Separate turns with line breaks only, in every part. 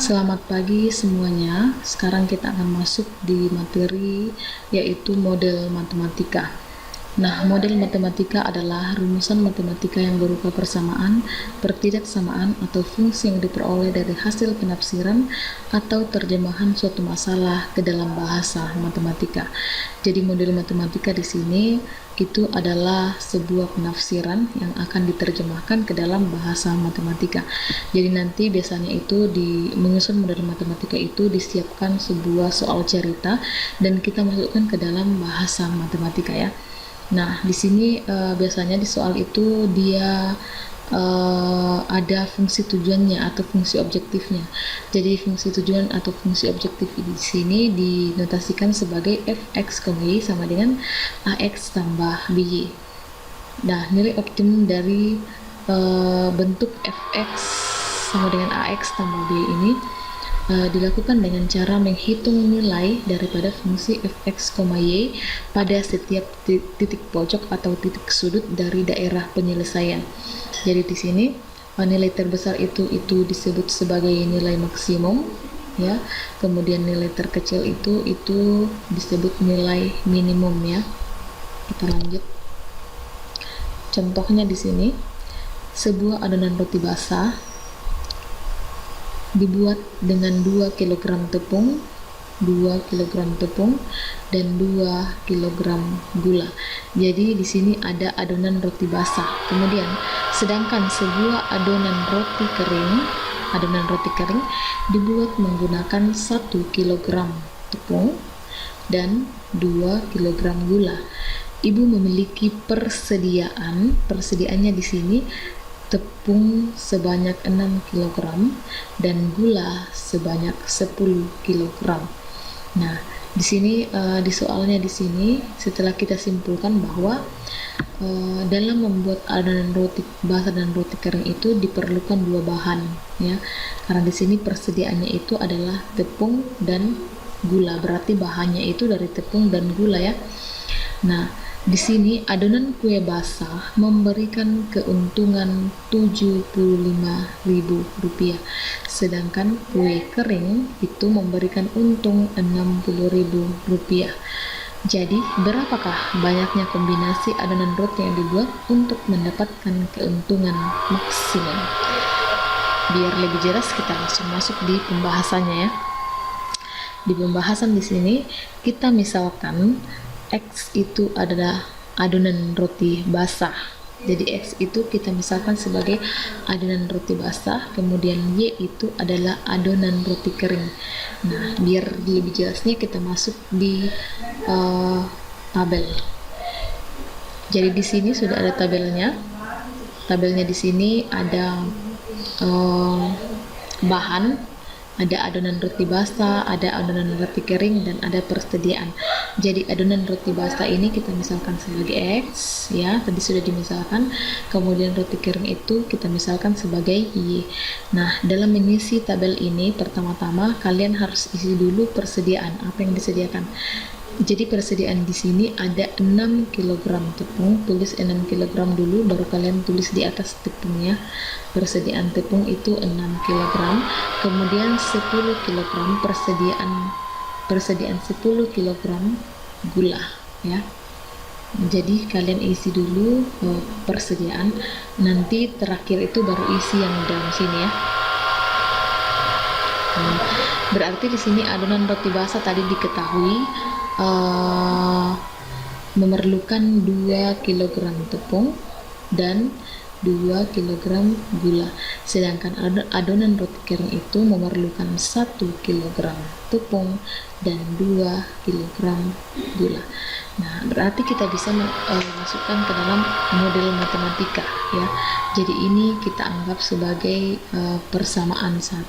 Selamat pagi semuanya. Sekarang kita akan masuk di materi yaitu model matematika. Nah, model matematika adalah rumusan matematika yang berupa persamaan, pertidaksamaan, atau fungsi yang diperoleh dari hasil penafsiran atau terjemahan suatu masalah ke dalam bahasa matematika. Jadi model matematika di sini itu adalah sebuah penafsiran yang akan diterjemahkan ke dalam bahasa matematika. Jadi nanti biasanya itu di menyusun model matematika itu disiapkan sebuah soal cerita dan kita masukkan ke dalam bahasa matematika ya. Nah, di sini biasanya di soal itu dia ada fungsi tujuannya atau fungsi objektifnya. Jadi fungsi tujuan atau fungsi objektif di sini dinotasikan sebagai fx, y sama dengan ax tambah by. Nah, nilai optimum dari bentuk fx sama dengan ax tambah by ini dilakukan dengan cara menghitung nilai daripada fungsi fx, y pada setiap titik pojok atau titik sudut dari daerah penyelesaian. Jadi di sini nilai terbesar itu disebut sebagai nilai maksimum ya. Kemudian nilai terkecil itu disebut nilai minimum ya. Kita lanjut. Contohnya di sini sebuah adonan roti basah dibuat dengan 2 kg tepung, 2 kg tepung dan 2 kg gula. Jadi di sini ada adonan roti basah. Kemudian sedangkan sebuah adonan roti kering dibuat menggunakan 1 kg tepung dan 2 kg gula. Ibu memiliki persediaannya di sini tepung sebanyak 6 kg dan gula sebanyak 10 kg. Nah, di sini di soalnya di sini setelah kita simpulkan bahwa dalam membuat adonan roti basah dan roti kering itu diperlukan 2 bahan ya. Karena di sini persediaannya itu adalah tepung dan gula. Berarti bahannya itu dari tepung dan gula ya. Nah, di sini adonan kue basah memberikan keuntungan Rp75.000, sedangkan kue kering itu memberikan untung Rp60.000. Jadi, berapakah banyaknya kombinasi adonan roti yang dibuat untuk mendapatkan keuntungan maksimum? Biar lebih jelas kita langsung masuk di pembahasannya ya. Di pembahasan di sini kita misalkan X itu adalah adonan roti basah. Jadi X itu kita misalkan sebagai adonan roti basah, kemudian Y itu adalah adonan roti kering. Nah, biar lebih jelasnya kita masuk di tabel. Jadi di sini sudah ada tabelnya. Tabelnya di sini ada bahan, ada adonan roti basah, ada adonan roti kering, dan ada persediaan. Jadi adonan roti basah ini kita misalkan sebagai X ya, tadi sudah dimisalkan. Kemudian roti kering itu kita misalkan sebagai Y. Nah, dalam mengisi tabel ini pertama-tama kalian harus isi dulu persediaan, apa yang disediakan. Jadi persediaan di sini ada 6 kg tepung, tulis 6 kg dulu baru kalian tulis di atas tepungnya. Persediaan tepung itu 6 kg, kemudian 10 kg persediaan 10 kg gula ya. Jadi kalian isi dulu persediaan, nanti terakhir itu baru isi yang dalam sini ya. Berarti di sini adonan roti basah tadi diketahui memerlukan 2 kg tepung dan 2 kg gula, sedangkan adonan roti kering itu memerlukan 1 kg tepung dan 2 kg gula. Nah, berarti kita bisa masukkan ke dalam model matematika ya. Jadi ini kita anggap sebagai persamaan 1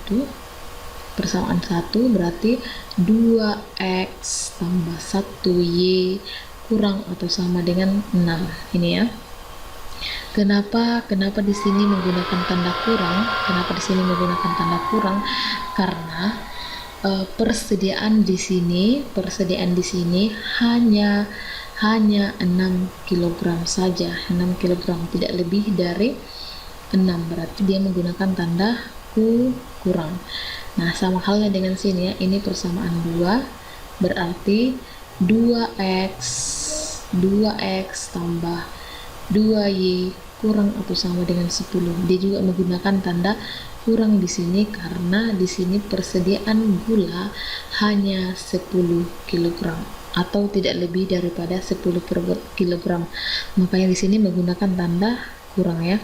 berarti 2x tambah 1y kurang atau sama dengan 6 ini ya. Kenapa di sini menggunakan tanda kurang? Karena persediaan di sini hanya 6 kg saja, 6 kg, tidak lebih dari 6, berarti dia menggunakan tanda Q kurang. Nah, sama halnya dengan sini ya, ini persamaan 2, berarti 2x tambah 2y kurang atau sama dengan 10. Dia juga menggunakan tanda kurang di sini karena di sini persediaan gula hanya 10 kg atau tidak lebih daripada 10 kg. Makanya di sini menggunakan tanda kurang ya.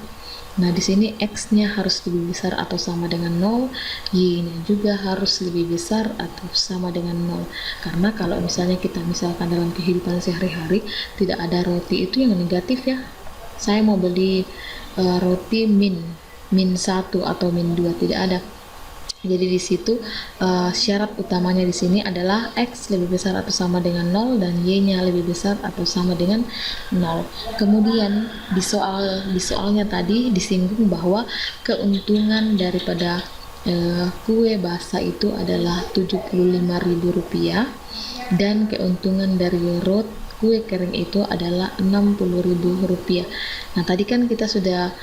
Nah, di sini x-nya harus lebih besar atau sama dengan 0, y-nya juga harus lebih besar atau sama dengan 0. Karena kalau misalnya kita misalkan dalam kehidupan sehari-hari tidak ada roti itu yang negatif ya. Saya mau beli roti min 1 atau min 2, tidak ada. Jadi di situ syarat utamanya di sini adalah x lebih besar atau sama dengan 0 dan y-nya lebih besar atau sama dengan 0. Kemudian di soalnya tadi disinggung bahwa keuntungan daripada kue basah itu adalah Rp75.000 dan keuntungan dari kue kering itu adalah Rp60.000. Nah, tadi kan kita sudah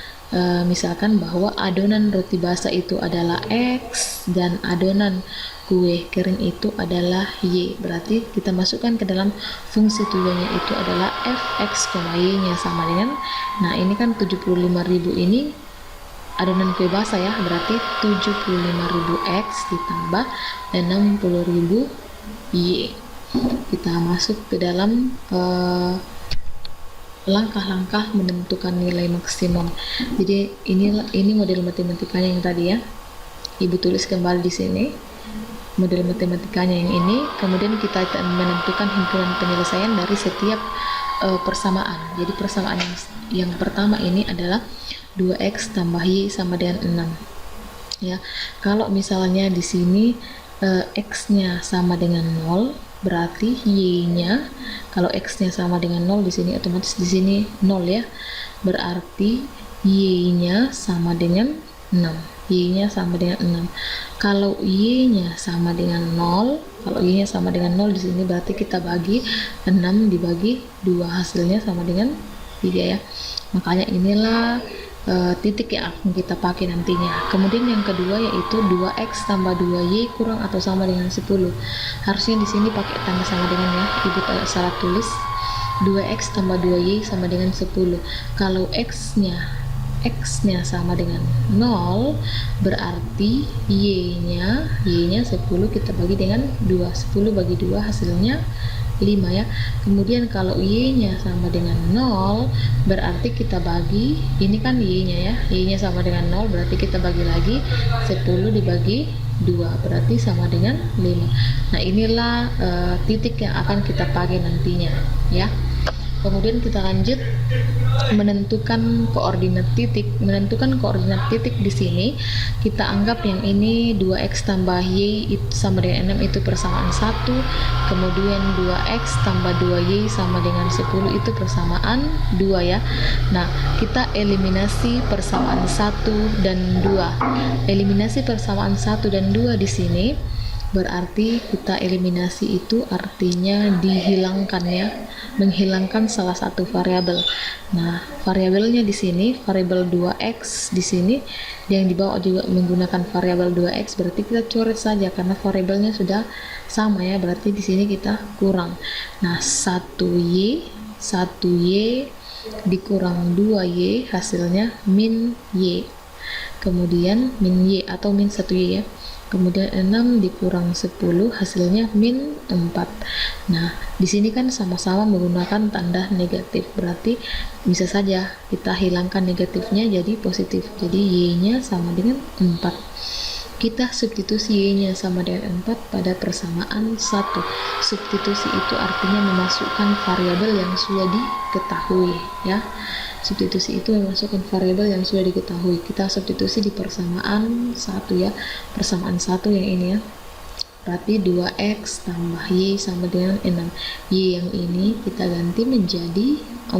misalkan bahwa adonan roti basah itu adalah X dan adonan kue kering itu adalah Y. Berarti kita masukkan ke dalam fungsi tujuannya itu adalah Fx, Y nya sama dengan, nah ini kan 75.000 ini adonan kue basah ya, berarti 75.000 X ditambah 60.000 Y. Kita masuk ke dalam langkah-langkah menentukan nilai maksimum. Jadi ini model matematikanya yang tadi ya. Ibu tulis kembali di sini model matematikanya yang ini. Kemudian kita akan menentukan himpunan penyelesaian dari setiap persamaan. Jadi persamaan yang pertama ini adalah 2x tambah y sama dengan 6. Ya, kalau misalnya di sini x-nya sama dengan 0, berarti y-nya, kalau x-nya sama dengan 0 di sini otomatis di sini 0 ya. Berarti y-nya sama dengan 6. Y-nya sama dengan 6. Kalau y-nya sama dengan 0, kalau y-nya sama dengan 0 di sini berarti kita bagi 6 dibagi 2, hasilnya sama dengan 3 ya. Makanya inilah titik yang akan kita pakai nantinya. Kemudian yang kedua yaitu 2x tambah 2y kurang atau sama dengan 10. Harusnya di sini pakai tanda sama dengan ya. Ibu salah tulis 2x tambah 2y sama dengan 10. Kalau x-nya sama dengan 0, berarti y-nya 10 kita bagi dengan 2. 10 bagi 2 hasilnya 5 ya. Kemudian kalau y-nya sama dengan 0, berarti kita bagi, ini kan y-nya ya, y-nya sama dengan 0, berarti kita bagi lagi 10 dibagi 2, berarti sama dengan 5. Nah, inilah titik yang akan kita pakai nantinya ya. Kemudian kita lanjut menentukan koordinat titik. Menentukan koordinat titik di sini kita anggap yang ini 2x tambah y itu sama dengan 6 itu persamaan 1. Kemudian 2x tambah 2y sama dengan 10 itu persamaan 2 ya. Nah, kita eliminasi persamaan 1 dan 2. Eliminasi persamaan 1 dan 2 di sini berarti kita eliminasi itu artinya dihilangkan ya, menghilangkan salah satu variabel. Nah, variabelnya di sini variabel 2x di sini yang dibawa juga menggunakan variabel 2x, berarti kita coret saja karena variabelnya sudah sama ya, berarti di sini kita kurang. Nah, 1y dikurang 2y hasilnya min y. Kemudian min y atau min 1y ya. Kemudian 6 dikurang 10 hasilnya min 4. Nah, di sini kan sama-sama menggunakan tanda negatif, berarti bisa saja kita hilangkan negatifnya jadi positif. Jadi y-nya sama dengan 4. Kita substitusi y-nya sama dengan 4 pada persamaan 1. Substitusi itu artinya memasukkan variabel yang sudah diketahui ya. Substitusi itu memasukkan variabel yang sudah diketahui. Kita substitusi di persamaan 1 ya. Persamaan 1 yang ini ya. Berarti 2x tambah y sama dengan 6. Y yang ini kita ganti menjadi 4.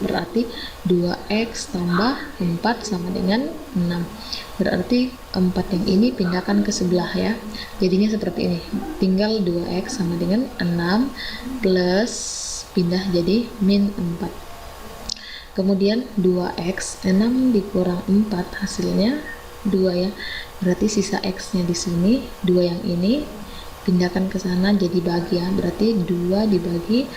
Berarti 2x tambah 4 sama dengan 6. Berarti 4 yang ini pindahkan ke sebelah ya. Jadinya seperti ini. Tinggal 2x sama dengan 6 plus pindah jadi min 4. Kemudian 2x 6 dikurang 4 hasilnya 2 ya. Berarti sisa X-nya di sini 2 yang ini pindahkan ke sana jadi bagi ya. Berarti 2 dibagi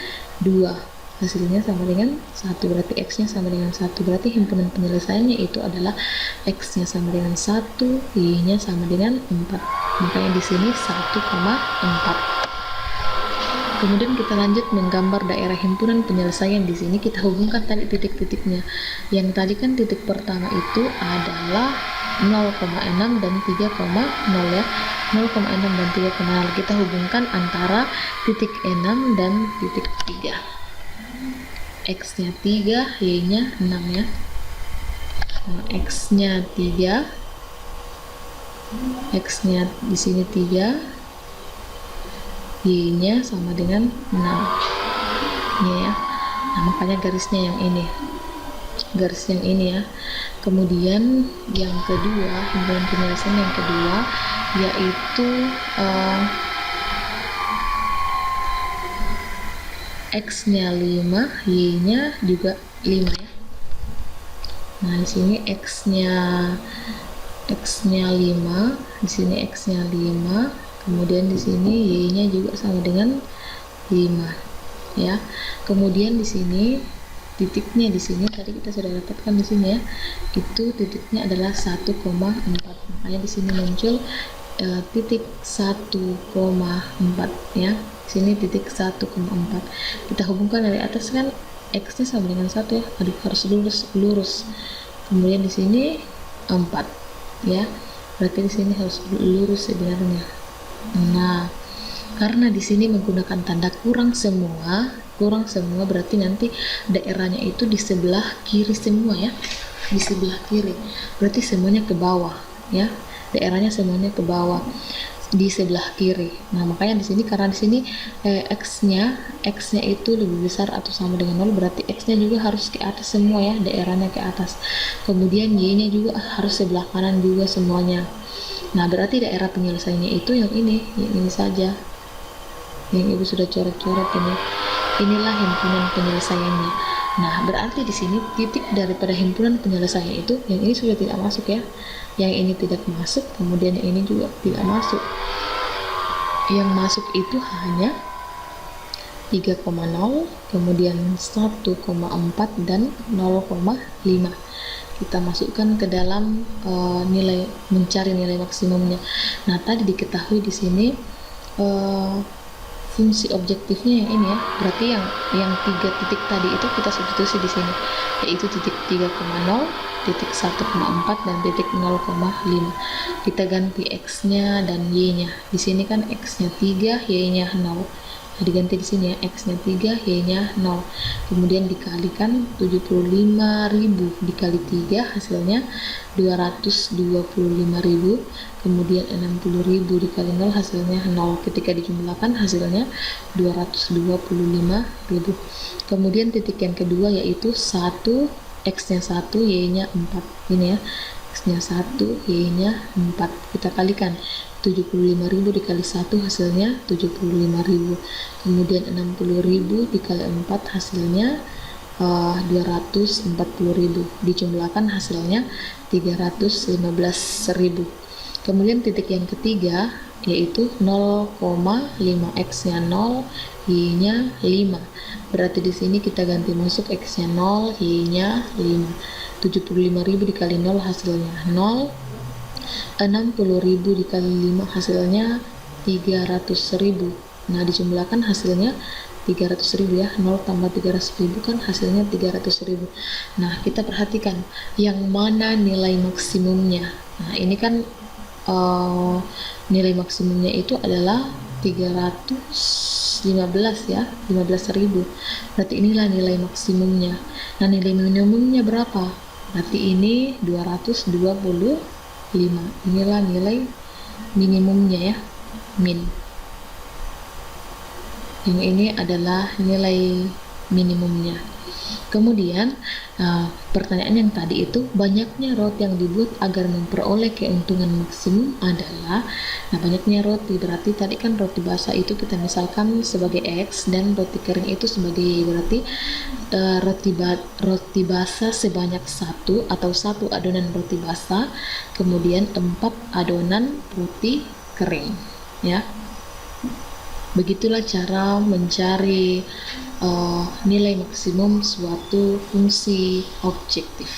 2 hasilnya sama dengan 1. Berarti X-nya sama dengan 1. Berarti himpunan penyelesaiannya itu adalah X-nya sama dengan 1, Y-nya sama dengan 4. Makanya di sini 1,4. Kemudian kita lanjut menggambar daerah himpunan penyelesaian. Di sini kita hubungkan tadi titik-titiknya. Yang tadi kan titik pertama itu adalah 0,6 dan 3,0 ya. 0,6 dan 3,0 kita hubungkan antara titik 6 dan titik 3. X-nya 3, Y-nya 6 ya. Nah, X-nya 3, X-nya di sini 3, Y-nya sama dengan 6 ya. Nah, makanya garisnya yang ini, garis yang ini ya. Kemudian yang kedua, himpunan penyelesaian yang kedua yaitu X-nya 5, Y-nya juga 5 ya. Nah, di sini X-nya 5, di sini X-nya 5. Kemudian di sini Y-nya juga sama dengan 5 ya. Kemudian di sini titiknya di sini tadi kita sudah dapatkan di sini ya. Itu titiknya adalah 1,4. Makanya di sini muncul titik 1,4 ya. Di sini titik 1,4. Kita hubungkan dari atas kan X-nya sama dengan 1 ya. Aduh, harus lurus. Kemudian di sini 4 ya. Berarti di sini harus lurus sebenarnya. Nah, karena di sini menggunakan tanda kurang semua berarti nanti daerahnya itu di sebelah kiri semua ya. Di sebelah kiri. Berarti semuanya ke bawah ya. Daerahnya semuanya ke bawah di sebelah kiri. Nah, makanya di sini karena di sini X-nya itu lebih besar atau sama dengan 0, berarti X-nya juga harus ke atas semua ya, daerahnya ke atas. Kemudian Y-nya juga harus sebelah kanan juga semuanya. Nah, berarti daerah penyelesaiannya itu yang ini saja. Yang Ibu sudah coret-coret ini. Inilah himpunan penyelesaiannya. Nah, berarti di sini titik daripada himpunan penyelesaian itu yang ini sudah tidak masuk ya. Yang ini tidak masuk, kemudian yang ini juga tidak masuk. Yang masuk itu hanya 3,0, kemudian 1,4 dan 0,5. Kita masukkan ke dalam mencari nilai maksimumnya. Nah, tadi diketahui di sini fungsi objektifnya yang ini ya. Berarti yang 3 titik tadi itu kita substitusi di sini, yaitu titik 3,0, titik 1,4 dan titik 0,5. Kita ganti X-nya dan Y-nya. Di sini kan X-nya 3, Y-nya 0. Nah, diganti di sini ya, X-nya 3, Y-nya 0. Kemudian dikalikan 75.000 dikali 3 hasilnya 225.000. Kemudian 60.000 dikali 0 hasilnya 0. Ketika dijumlahkan hasilnya 225.000. Kemudian titik yang kedua yaitu 1, X-nya 1, Y-nya 4. Ini ya, X-nya 1, Y-nya 4. Kita kalikan 75.000 dikali 1 hasilnya 75.000. Kemudian 60.000 dikali 4 hasilnya 240.000. Dijumlahkan hasilnya 315.000. Kemudian titik yang ketiga yaitu 0,5, X-nya 0, Y-nya 5. Berarti di sini kita ganti masuk X-nya 0, Y-nya 5. 75.000 dikali 0 hasilnya 0. 60.000 dikali 5 hasilnya 300.000. Nah, dijumlahkan hasilnya 300.000 ya. 0 tambah 300.000 kan hasilnya 300.000. Nah, kita perhatikan yang mana nilai maksimumnya. Nah, ini kan nilai maksimumnya itu adalah 315 ya, 15.000. Berarti inilah nilai maksimumnya. Nah, nilai minimumnya berapa? Berarti ini 225. Inilah nilai minimumnya ya, min. Yang ini adalah nilai minimumnya. Kemudian pertanyaan yang tadi itu, banyaknya roti yang dibuat agar memperoleh keuntungan maksimum adalah, nah banyaknya roti berarti tadi kan roti basah itu kita misalkan sebagai X, dan roti kering itu sebagai berarti roti basah sebanyak satu atau satu adonan roti basah, kemudian 4 adonan roti kering, ya. Begitulah cara mencari nilai maksimum suatu fungsi objektif.